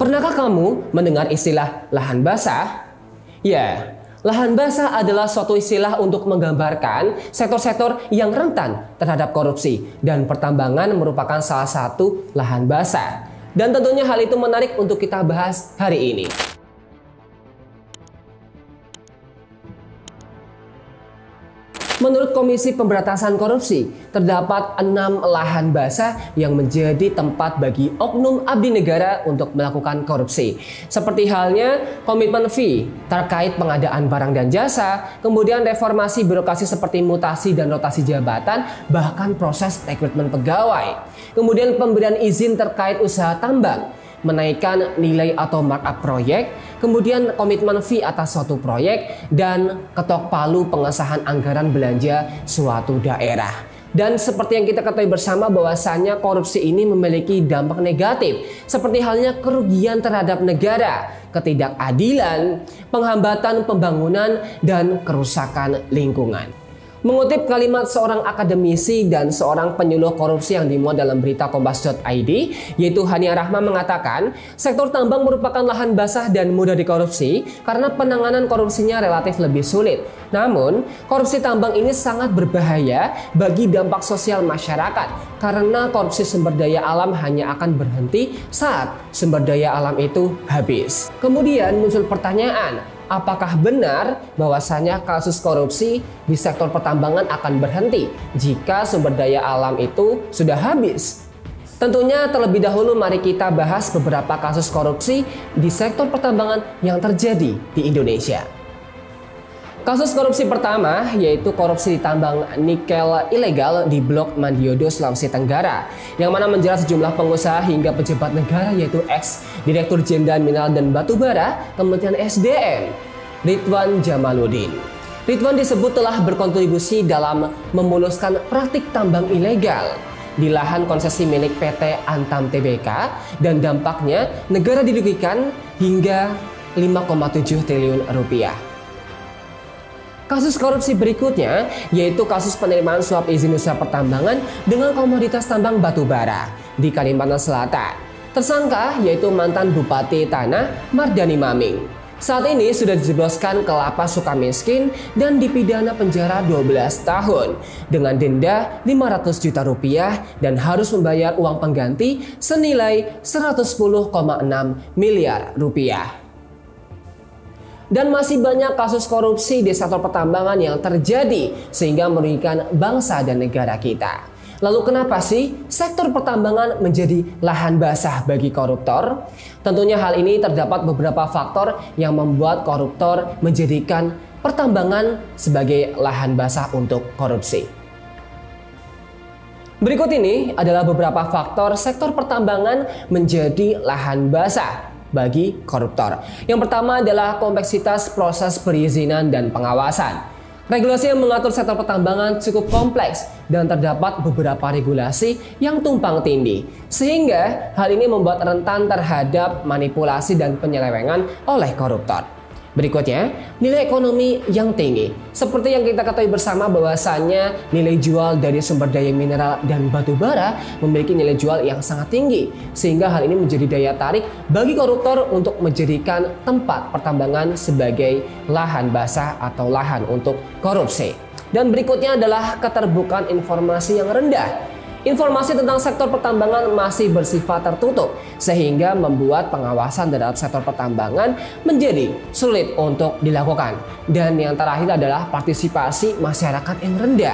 Pernahkah kamu mendengar istilah lahan basah? Ya, lahan basah adalah suatu istilah untuk menggambarkan sektor-sektor yang rentan terhadap korupsi, dan pertambangan merupakan salah satu lahan basah. Dan tentunya hal itu menarik untuk kita bahas hari ini. Menurut Komisi Pemberantasan Korupsi, terdapat 6 lahan basah yang menjadi tempat bagi oknum abdi negara untuk melakukan korupsi. Seperti halnya komitmen fee terkait pengadaan barang dan jasa, kemudian reformasi birokrasi seperti mutasi dan rotasi jabatan, bahkan proses rekrutmen pegawai. Kemudian pemberian izin terkait usaha tambang, menaikkan nilai atau markup proyek, kemudian komitmen fee atas suatu proyek, dan ketok palu pengesahan anggaran belanja suatu daerah. Dan seperti yang kita ketahui bersama bahwasannya korupsi ini memiliki dampak negatif, seperti halnya kerugian terhadap negara, ketidakadilan, penghambatan pembangunan, dan kerusakan lingkungan. Mengutip kalimat seorang akademisi dan seorang penyuluh korupsi yang dimuat dalam berita Kompas.id, yaitu Hania Rahma, mengatakan sektor tambang merupakan lahan basah dan mudah dikorupsi karena penanganan korupsinya relatif lebih sulit. Namun, korupsi tambang ini sangat berbahaya bagi dampak sosial masyarakat karena korupsi sumber daya alam hanya akan berhenti saat sumber daya alam itu habis. Kemudian muncul pertanyaan, apakah benar bahwasanya kasus korupsi di sektor pertambangan akan berhenti jika sumber daya alam itu sudah habis? Tentunya terlebih dahulu mari kita bahas beberapa kasus korupsi di sektor pertambangan yang terjadi di Indonesia. Kasus korupsi pertama yaitu korupsi di tambang nikel ilegal di Blok Mandiodo, Sulawesi Tenggara, yang mana menjerat sejumlah pengusaha hingga pejabat negara yaitu ex-direktur Jenderal Mineral dan Batubara Kementerian SDM, Ridwan Jamaluddin. Ridwan disebut telah berkontribusi dalam memuluskan praktik tambang ilegal di lahan konsesi milik PT Antam Tbk, dan dampaknya negara dirugikan hingga 5,7 triliun rupiah. Kasus korupsi berikutnya yaitu kasus penerimaan suap izin usaha pertambangan dengan komoditas tambang batubara di Kalimantan Selatan. Tersangka yaitu mantan Bupati Tanah Mardani Maming. Saat ini sudah dijebloskan ke lapas Sukamiskin dan dipidana penjara 12 tahun dengan denda 500 juta rupiah dan harus membayar uang pengganti senilai 110,6 miliar rupiah. Dan masih banyak kasus korupsi di sektor pertambangan yang terjadi sehingga merugikan bangsa dan negara kita. Lalu kenapa sih sektor pertambangan menjadi lahan basah bagi koruptor? Tentunya hal ini terdapat beberapa faktor yang membuat koruptor menjadikan pertambangan sebagai lahan basah untuk korupsi. Berikut ini adalah beberapa faktor sektor pertambangan menjadi lahan basah bagi koruptor. Yang pertama adalah kompleksitas proses perizinan dan pengawasan. Regulasi yang mengatur sektor pertambangan cukup kompleks dan terdapat beberapa regulasi yang tumpang tindih, sehingga hal ini membuat rentan terhadap manipulasi dan penyelewengan oleh koruptor. Berikutnya, nilai ekonomi yang tinggi. Seperti yang kita ketahui bersama bahwasannya nilai jual dari sumber daya mineral dan batu bara memiliki nilai jual yang sangat tinggi, sehingga hal ini menjadi daya tarik bagi koruptor untuk menjadikan tempat pertambangan sebagai lahan basah atau lahan untuk korupsi. Dan berikutnya adalah keterbukaan informasi yang rendah. Informasi tentang sektor pertambangan masih bersifat tertutup sehingga membuat pengawasan terhadap sektor pertambangan menjadi sulit untuk dilakukan. Dan yang terakhir adalah partisipasi masyarakat yang rendah.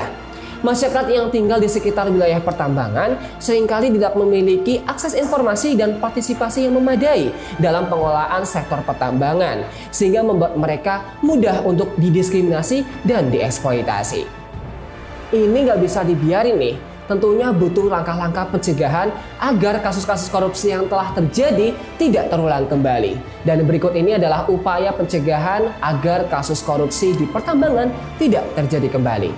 Masyarakat yang tinggal di sekitar wilayah pertambangan seringkali tidak memiliki akses informasi dan partisipasi yang memadai dalam pengelolaan sektor pertambangan, sehingga membuat mereka mudah untuk didiskriminasi dan dieksploitasi. Ini nggak bisa dibiarin nih. Tentunya butuh langkah-langkah pencegahan agar kasus-kasus korupsi yang telah terjadi tidak terulang kembali. Dan berikut ini adalah upaya pencegahan agar kasus korupsi di pertambangan tidak terjadi kembali.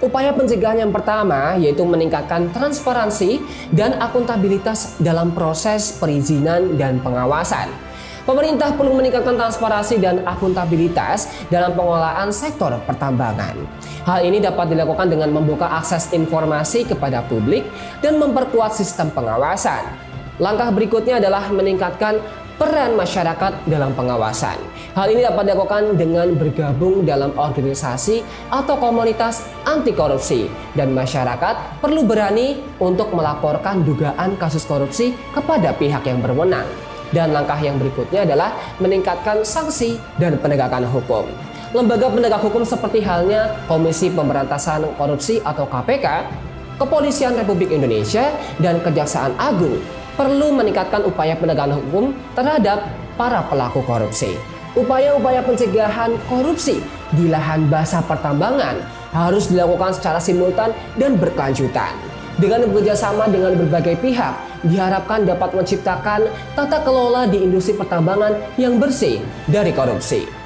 Upaya pencegahan yang pertama yaitu meningkatkan transparansi dan akuntabilitas dalam proses perizinan dan pengawasan. Pemerintah perlu meningkatkan transparansi dan akuntabilitas dalam pengelolaan sektor pertambangan. Hal ini dapat dilakukan dengan membuka akses informasi kepada publik dan memperkuat sistem pengawasan. Langkah berikutnya adalah meningkatkan peran masyarakat dalam pengawasan. Hal ini dapat dilakukan dengan bergabung dalam organisasi atau komunitas anti korupsi, dan masyarakat perlu berani untuk melaporkan dugaan kasus korupsi kepada pihak yang berwenang. Dan langkah yang berikutnya adalah meningkatkan sanksi dan penegakan hukum. Lembaga penegak hukum seperti halnya Komisi Pemberantasan Korupsi atau KPK, Kepolisian Republik Indonesia, dan Kejaksaan Agung perlu meningkatkan upaya penegakan hukum terhadap para pelaku korupsi. Upaya-upaya pencegahan korupsi di lahan basah pertambangan harus dilakukan secara simultan dan berkelanjutan. Dengan bekerjasama dengan berbagai pihak, diharapkan dapat menciptakan tata kelola di industri pertambangan yang bersih dari korupsi.